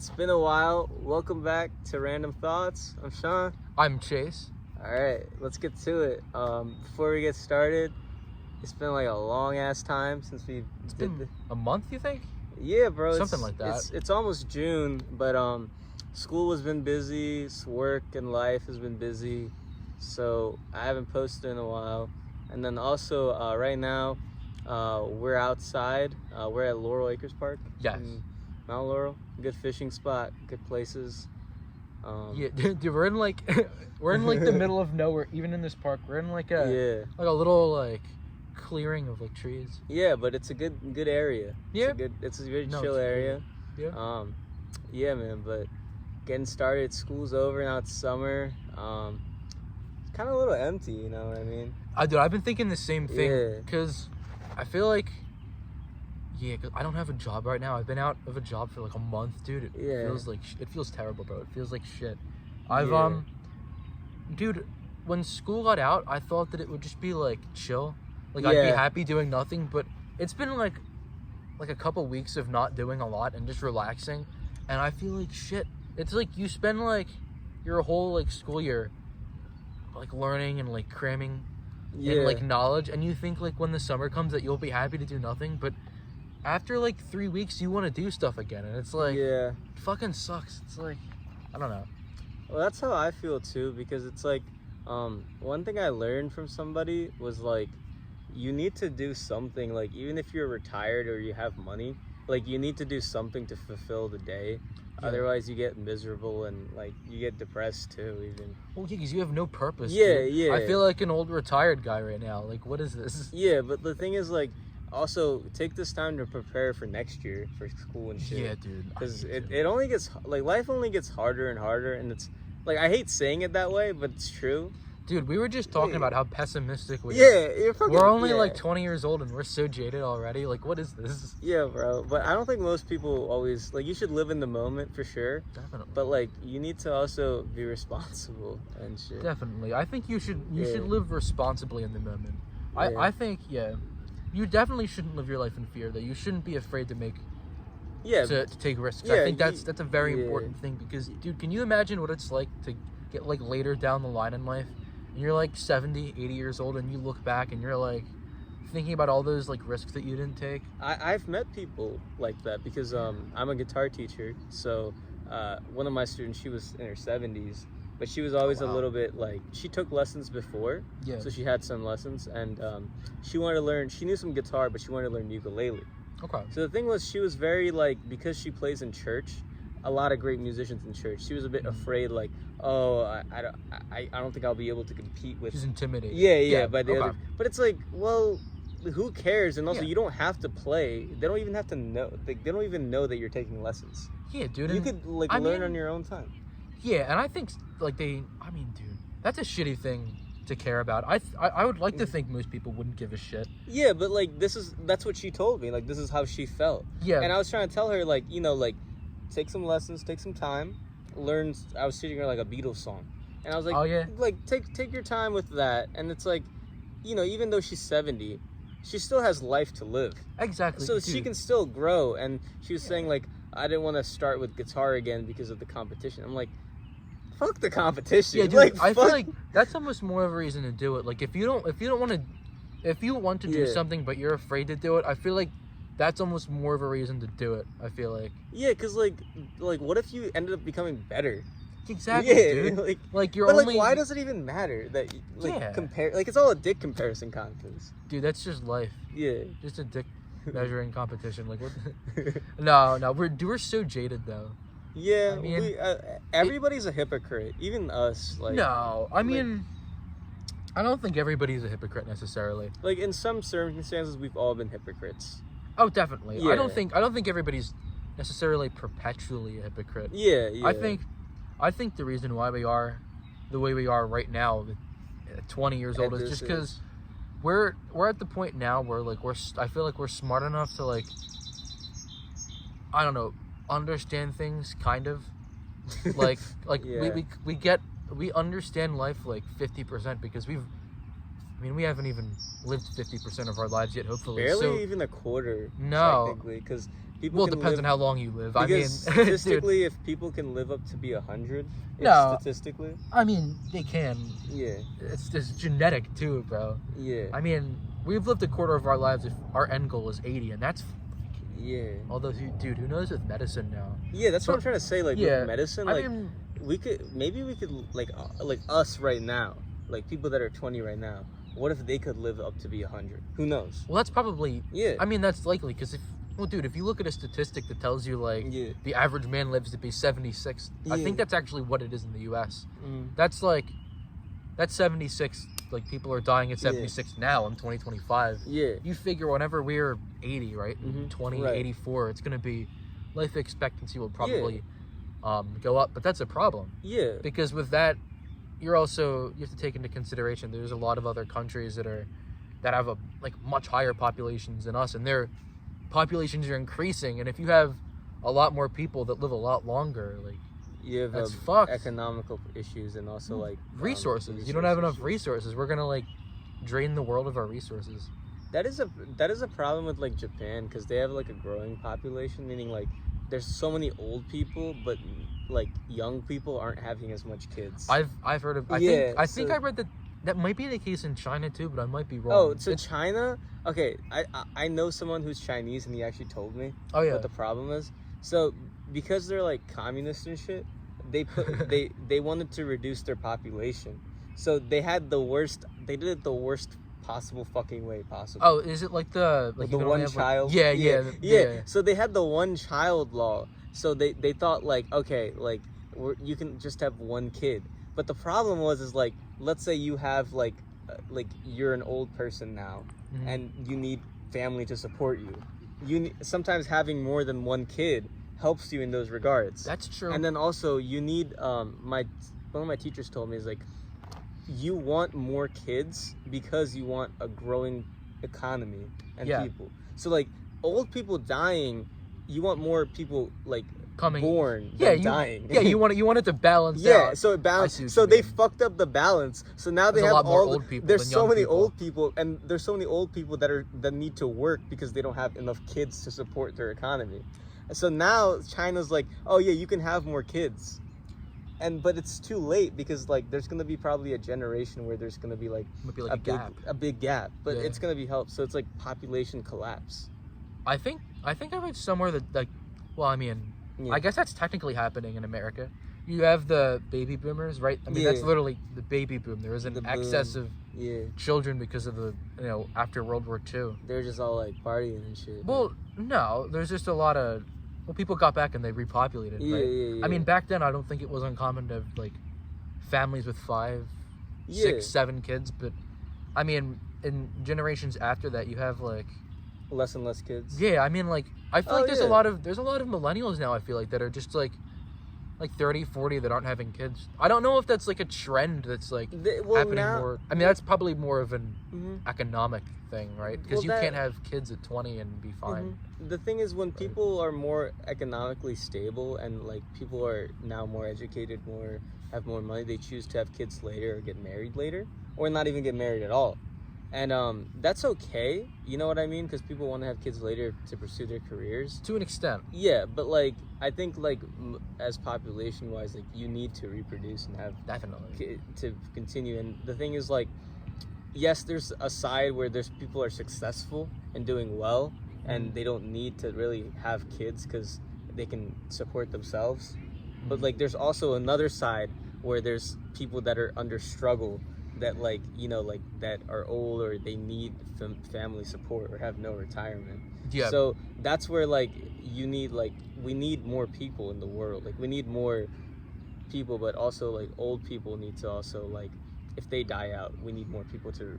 It's been a while. Welcome back to Random Thoughts. I'm Sean. I'm Chase. All right, let's get to it. Before we get started, it's been like a long ass time since we did a month, you think? Yeah, bro. Something like that. It's almost June, but school has been busy. Work and life has been busy, so I haven't posted in a while. And then also right now, we're outside. We're at Laurel Acres Park. Yes. Mount Laurel, good fishing spot, good places. Yeah, dude, we're in like the middle of nowhere. Even in this park, we're in like a little clearing of like trees. Yeah, but it's a good area. Yeah, it's a very chill area. Yeah. Yeah, man. But getting started, school's over now. It's summer. It's kind of a little empty. You know what I mean? Dude, I've been thinking the same thing. Yeah. Cause I feel like. Yeah, cause I don't have a job right now. I've been out of a job for like a month, dude. It feels terrible, bro. It feels like shit. Dude, when school got out, I thought that it would just be like chill, like I'd be happy doing nothing. But it's been like a couple weeks of not doing a lot and just relaxing, and I feel like shit. It's like you spend like your whole like school year, like learning and like cramming, in like knowledge, and you think like when the summer comes that you'll be happy to do nothing, but after like 3 weeks you want to do stuff again, and it's like it fucking sucks. It's like I don't know. Well, that's how I feel too, because it's like one thing I learned from somebody was like you need to do something, like even if you're retired or you have money, like you need to do something to fulfill the day. Otherwise you get miserable and like you get depressed too even. Well, yeah, because you have no purpose. Yeah. I feel like an old retired guy right now. Like, what is this? Yeah, but the thing is, like, also take this time to prepare for next year for school and shit. Yeah, dude. Because it only gets like life only gets harder and harder, and it's like I hate saying it that way, but it's true. Dude, we were just talking about how pessimistic we are. Yeah, we're only like 20 years old and we're so jaded already. Like, what is this? Yeah, bro. But I don't think most people always like. You should live in the moment for sure. Definitely. But like, you need to also be responsible and shit. Definitely. I think you should live responsibly in the moment. I think you definitely shouldn't live your life in fear. That you shouldn't be afraid to make. To take risks. Yeah, I think that's a very important thing, because dude, can you imagine what it's like to get like later down the line in life? And you're like 70, 80 years old, and you look back and you're like thinking about all those like risks that you didn't take. I've met people like that because I'm a guitar teacher. So one of my students, she was in her 70s, but she was always a little bit like, she took lessons before. Yeah. So she had some lessons, and she wanted to learn, she knew some guitar, but she wanted to learn ukulele. Okay. So the thing was, she was very like, because she plays in church, a lot of great musicians in church, she was a bit afraid, like, oh, I don't think I'll be able to compete with. She's intimidated. Yeah. But but it's like, well, who cares? And also, you don't have to play. They don't even have to know. They don't even know that you're taking lessons. Yeah, dude. You could like learn on your own time. Yeah, and I think like dude, that's a shitty thing to care about. I would like to think most people wouldn't give a shit. Yeah, but like that's what she told me. Like, this is how she felt. Yeah. And I was trying to tell her, like, you know, like, take some lessons, take some time, learn. I was teaching her like a Beatles song, and I was like, oh yeah, like take your time with that. And it's like, you know, even though she's 70, she still has life to live. Exactly. So she can still grow. And she was saying like, I didn't want to start with guitar again because of the competition. I'm like, fuck the competition. Yeah, dude, like, I feel like that's almost more of a reason to do it. Like, if you want to do something but you're afraid to do it, I feel like that's almost more of a reason to do it, I feel like. Yeah, because like what if you ended up becoming better? Exactly, dude. Like you're only. Like, why does it even matter that compare? Like, it's all a dick comparison contest. Dude, that's just life. Yeah, just a dick measuring competition. Like what? No, we're so jaded though. Yeah, I mean, everybody's a hypocrite, even us. Like, no, I mean, I don't think everybody's a hypocrite necessarily. Like, in some circumstances, we've all been hypocrites. Oh, definitely. Yeah. I don't think everybody's necessarily perpetually a hypocrite. Yeah. I think the reason why we are the way we are right now, at 20 years old, is just because we're at the point now where like I feel like we're smart enough to, like, I don't know, understand things kind of like we understand life like 50% because we haven't even lived 50% of our lives yet, hopefully. Barely even a quarter. No. Technically, because Well, it depends on how long you live. Because I mean, statistically, dude, if people can live up to be 100, no, statistically. I mean, they can. Yeah. It's genetic too, bro. Yeah. I mean, we've lived a quarter of our lives if our end goal is 80, and that's. Yeah. Although, dude, who knows with medicine now? Yeah, that's what I'm trying to say. Like with medicine, like I mean, we could like us right now, like people that are 20 right now. What if they could live up to be 100? Who knows? Well, that's probably. Yeah. I mean, that's likely because if you look at a statistic that tells you like the average man lives to be 76, I think that's actually what it is in the U.S. That's 76. Like people are dying at 76 now in 2025. Yeah. You figure whenever we're 80, right? 84, it's gonna be life expectancy will probably go up, but that's a problem. Yeah. Because with that, you have to take into consideration there's a lot of other countries that have a much higher populations than us, and their populations are increasing. And if you have a lot more people that live a lot longer, you have that's economical issues and also resources. You don't have enough resources. We're gonna drain the world of our resources. That is a problem with Japan, because they have a growing population, meaning there's so many old people, but young people aren't having as much kids. I've heard of. I think I read that might be the case in China too, but I might be wrong. Oh, so China? Okay, I know someone who's Chinese, and he actually told me what the problem is. So because they're communists and shit, they wanted to reduce their population. So they had they did it the worst possible fucking way possible. Oh, is it the one child? Yeah. So they had the one child law. So they thought okay, you can just have one kid. But the problem is let's say you have you're an old person now, and you need family to support you. Sometimes having more than one kid helps you in those regards. That's true. And then also you need one of my teachers told me is you want more kids because you want a growing economy and people. So old people dying, you want more people coming born than dying. Yeah, you want it to balance out. Yeah, so it balanced. So they fucked up the balance. So now they have a lot more old people. There's so many old people, and there's so many old people that need to work because they don't have enough kids to support their economy. So now China's oh yeah, you can have more kids, but it's too late because there's gonna be probably a generation where there's gonna be a big gap, but it's gonna be helped. So it's population collapse. I think I read somewhere that I guess that's technically happening in America. You have the baby boomers, right? I mean, that's literally the baby boom. There was an excess of children because of the after World War II. They're just all partying and shit. Well, no, there's just a lot of people got back and they repopulated. Right? I mean, back then I don't think it was uncommon to have families with 5, 6, 7 kids, but I mean, in generations after that, you have less and less kids. Yeah, I mean, I feel there's a lot of millennials now. I feel that are just 30, 40 that aren't having kids. I don't know if that's a trend that's happening more. I mean, that's probably more of an economic thing, right? Because you can't have kids at 20 and be fine. The thing is, when people are more economically stable and people are now more educated, have more money, they choose to have kids later or get married later, or not even get married at all. And that's okay, you know what I mean? Because people want to have kids later to pursue their careers. To an extent. Yeah, but I think as population wise, you need to reproduce and have to continue. And the thing is yes, there's a side where there's people are successful and doing well, and they don't need to really have kids because they can support themselves. But there's also another side where there's people that are under struggle, that that are old, or they need family support or have no retirement. Yeah. So that's where you need we need more people in the world. We need more people, but also old people need to also if they die out, we need more people to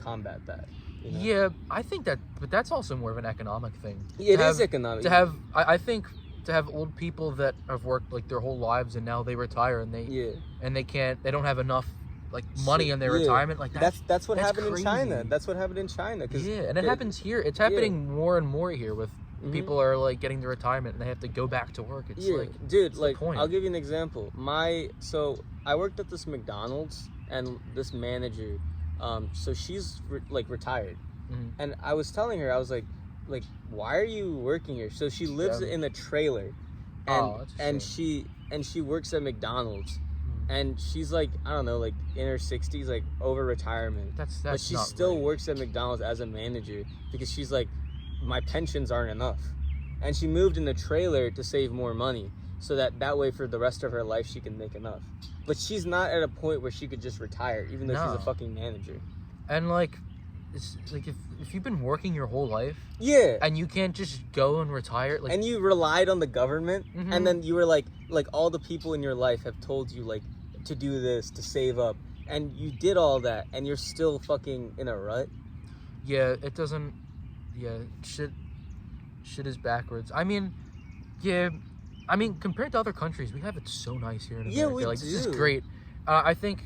combat that. You know? Yeah, I think that, but that's also more of an economic thing. Yeah, it is economic. To have, I think, to have old people that have worked their whole lives and now they retire and they don't have enough money in their retirement. That's what happened in China. That's what happened in China. And it happens here. It's happening more and more here with people are getting to retirement and they have to go back to work. It's dude, I'll give you an example. So I worked at this McDonald's, and this manager, so she's retired, and I was telling her, I was like, why are you working here? So she lives in a trailer, and she works at McDonald's, and she's like, I don't know, like in her 60s, like over retirement. That's but she still works at McDonald's as a manager because she's like, my pensions aren't enough, and she moved in the trailer to save more money so that way for the rest of her life she can make enough. But she's not at a point where she could just retire, even though she's a fucking manager. And like, it's like if you've been working your whole life, and you can't just go and retire, like, and you relied on the government, and then you were like all the people in your life have told you like to do this, to save up, and you did all that, and you're still fucking in a rut. Yeah, it doesn't. Yeah, shit is backwards. I mean, compared to other countries, we have it so nice here in America. Yeah, we like, do. This is great. I think.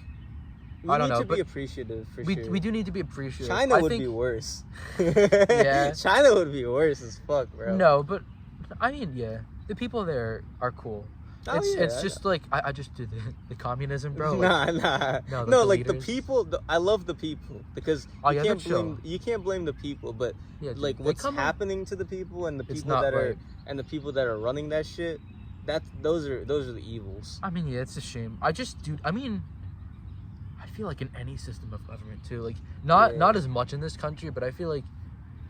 We need to be appreciative, for sure. We do need to be appreciative. China would be worse. Yeah. China would be worse as fuck, bro. No, but, I mean, the people there are cool. It's just like, I just do the communism, bro. Like, no, like the leaders. People, I love the people, because you can't blame the people, but like what's happening to the people and the people that are running that shit, those are the evils. I mean, it's a shame. I feel like in any system of government too, like not as much in this country, but I feel like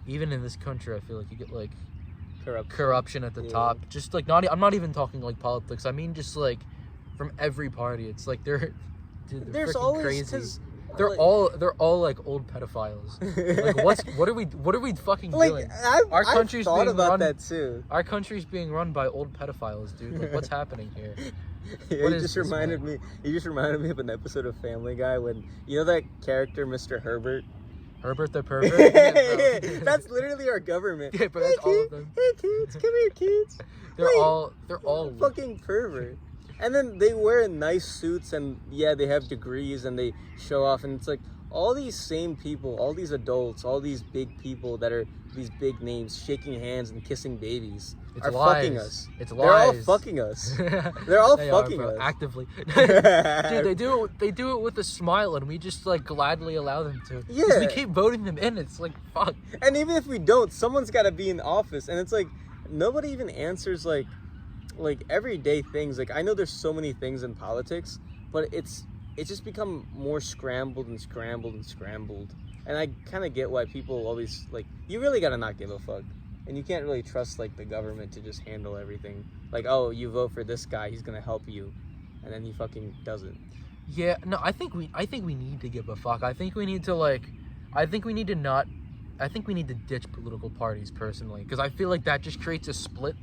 even in this country, I feel like you get like corruption at the top. Just like I'm not even talking like politics. I mean just like from every party. It's like they're always crazy. They're all like old pedophiles. Like what are we fucking doing? Our country's thought being about that too. Our country's being run by old pedophiles, dude. Like what's happening here? You just reminded me of an episode of Family Guy when, you know that character Mr. Herbert? Herbert the pervert? Yeah, that's literally our government. Yeah, but that's all of them. Hey kids, come here kids. They're all fucking pervert. And then they wear nice suits, and they have degrees, and they show off, and it's like all these same people, all these adults, all these big people that are these big names, shaking hands and kissing babies, fucking us. It's lies. They're all fucking us. They're all fucking us actively. Dude, they do it with a smile, and we just like gladly allow them to. Yeah. We keep voting them in. It's like fuck. And even if we don't, someone's got to be in office, and it's like nobody even answers like everyday things. Like, I know there's so many things in politics, but it's just become more scrambled. And I kind of get why people always, like, you really gotta not give a fuck, and you can't really trust like the government to just handle everything. Like, oh, you vote for this guy, he's gonna help you, and then he fucking doesn't. Yeah, no, I think we need to give a fuck. I think we need to ditch political parties personally, because I feel like that just creates a split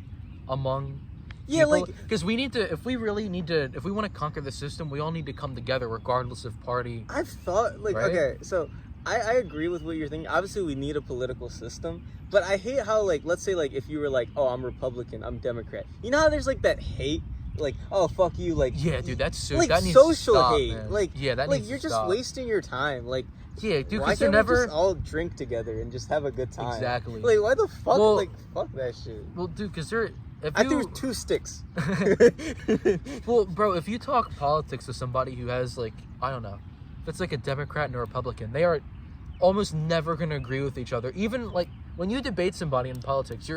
among people. Because we need to, if we want to conquer the system, we all need to come together regardless of party. I've thought, like, right? Okay, so I agree with what you're thinking. Obviously, we need a political system, but I hate how, like, let's say, like, if you were like, oh, I'm Republican, I'm Democrat. You know how there's, like, that hate? Like, oh, fuck you, like... Yeah, dude, that's like, that needs social to stop, hate. man. Like, yeah, that like, needs you're to just stop. wasting your time. Like, yeah, dude, why because can't we just all drink together and just have a good time? Exactly. Like, why the fuck? Well, like, fuck that shit. Well, dude, because I threw 2 sticks. Well, bro, if you talk politics with somebody who has, like, I don't know, if it's like a Democrat and a Republican, they are almost never going to agree with each other. Even, like, when you debate somebody in politics,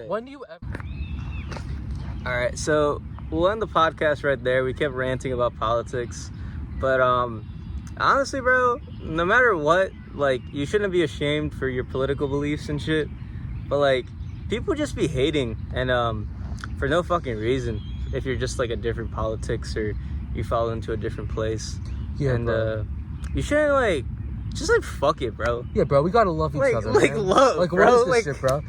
when do you ever... Alright, so we'll end the podcast right there. We kept ranting about politics. But, honestly, bro, no matter what, like, you shouldn't be ashamed for your political beliefs and shit. But, like, people just be hating, and for no fucking reason, if you're just like a different politics or you fall into a different place. Yeah, and bro. You shouldn't like just like fuck it, bro. Yeah, bro, we gotta love each other. Like, man. love, like, bro. What is this shit, bro?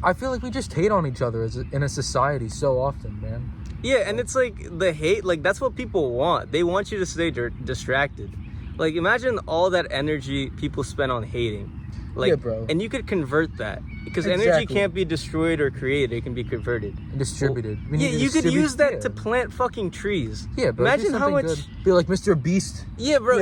I feel like we just hate on each other in a society so often, man. Yeah, and it's like the hate, like that's what people want. They want you to stay distracted. Like, imagine all that energy people spend on hating. Like, yeah, bro. And you could convert that. Because energy can't be destroyed or created, it can be converted. And distributed. Well, you could use that to plant fucking trees. Yeah, bro. Imagine how much... Good. Be like Mr. Beast. Yeah, bro.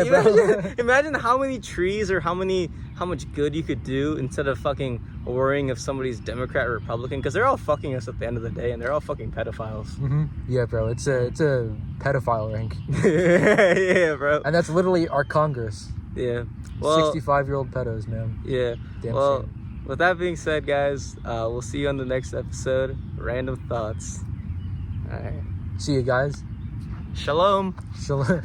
Imagine how many trees or how much good you could do instead of fucking worrying if somebody's Democrat or Republican. Because they're all fucking us at the end of the day, and they're all fucking pedophiles. Mm-hmm. Yeah, bro. It's a pedophile rank. Yeah, bro. And that's literally our Congress. Yeah. Well, 65-year-old pedos, man. Yeah. Damn well, shame. with that being said, guys, we'll see you on the next episode. Random Thoughts. All right. See you guys. Shalom. Shalom.